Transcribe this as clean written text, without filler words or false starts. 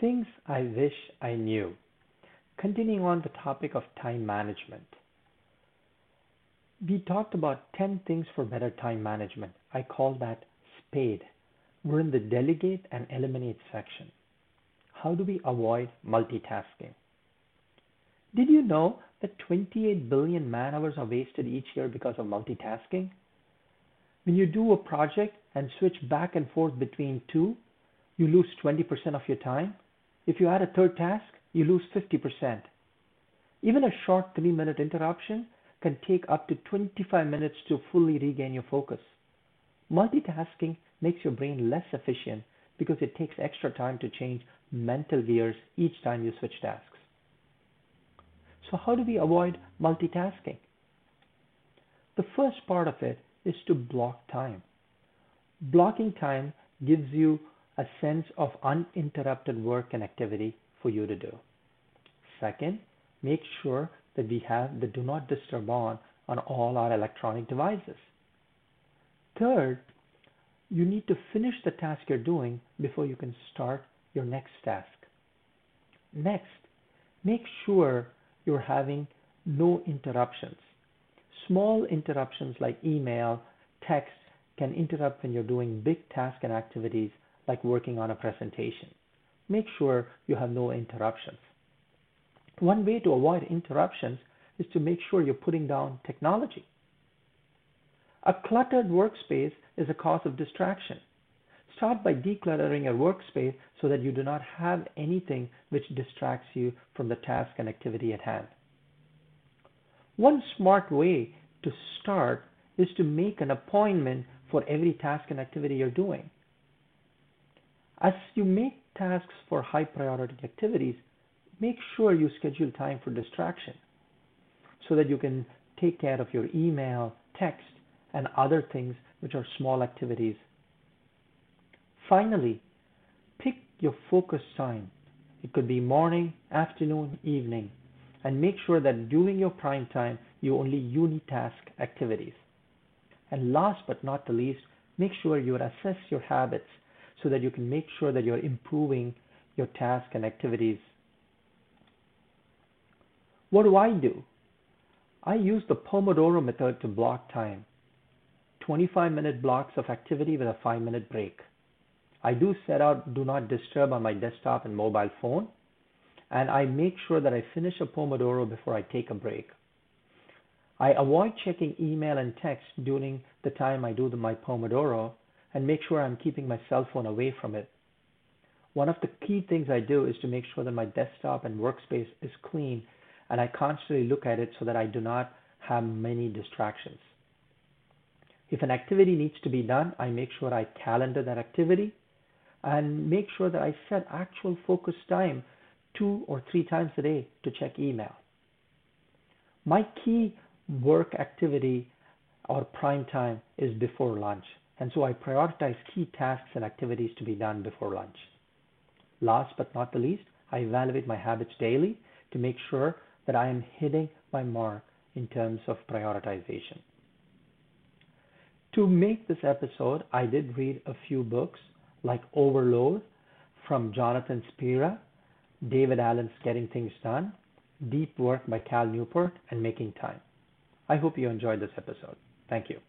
Things I wish I knew. Continuing on the topic of time management. We talked about 10 things for better time management. I call that SPADE. We're in the delegate and eliminate section. How do we avoid multitasking? Did you know that 28 billion man hours are wasted each year because of multitasking? When you do a project and switch back and forth between two, you lose 20% of your time. If you add a third task, you lose 50%. Even a short 3-minute interruption can take up to 25 minutes to fully regain your focus. Multitasking makes your brain less efficient because it takes extra time to change mental gears each time you switch tasks. So how do we avoid multitasking? The first part of it is to block time. Blocking time gives you a sense of uninterrupted work and activity for you to do. Second, make sure that we have the do not disturb on all our electronic devices. Third, you need to finish the task you're doing before you can start your next task. Next, make sure you're having no interruptions. Small interruptions like email, text can interrupt when you're doing big tasks and activities like working on a presentation. Make sure you have no interruptions. One way to avoid interruptions is to make sure you're putting down technology. A cluttered workspace is a cause of distraction. Start by decluttering your workspace so that you do not have anything which distracts you from the task and activity at hand. One smart way to start is to make an appointment for every task and activity you're doing. As you make tasks for high priority activities, make sure you schedule time for distraction so that you can take care of your email, text, and other things which are small activities. Finally, pick your focus time. It could be morning, afternoon, evening, and make sure that during your prime time, you only unitask activities. And last but not the least, make sure you assess your habits so that you can make sure that you're improving your task and activities. What do? I use the Pomodoro method to block time. 25-minute blocks of activity with a 5-minute break. I do set out do not disturb on my desktop and mobile phone, and I make sure that I finish a Pomodoro before I take a break. I avoid checking email and text during the time I do my Pomodoro and make sure I'm keeping my cell phone away from it. One of the key things I do is to make sure that my desktop and workspace is clean, and I constantly look at it so that I do not have many distractions. If an activity needs to be done, I make sure I calendar that activity and make sure that I set actual focus time 2 or 3 times a day to check email. My key work activity or prime time is before lunch, and so I prioritize key tasks and activities to be done before lunch. Last but not the least, I evaluate my habits daily to make sure that I am hitting my mark in terms of prioritization. To make this episode, I did read a few books like Overload from Jonathan Spira, David Allen's Getting Things Done, Deep Work by Cal Newport, and Making Time. I hope you enjoyed this episode. Thank you.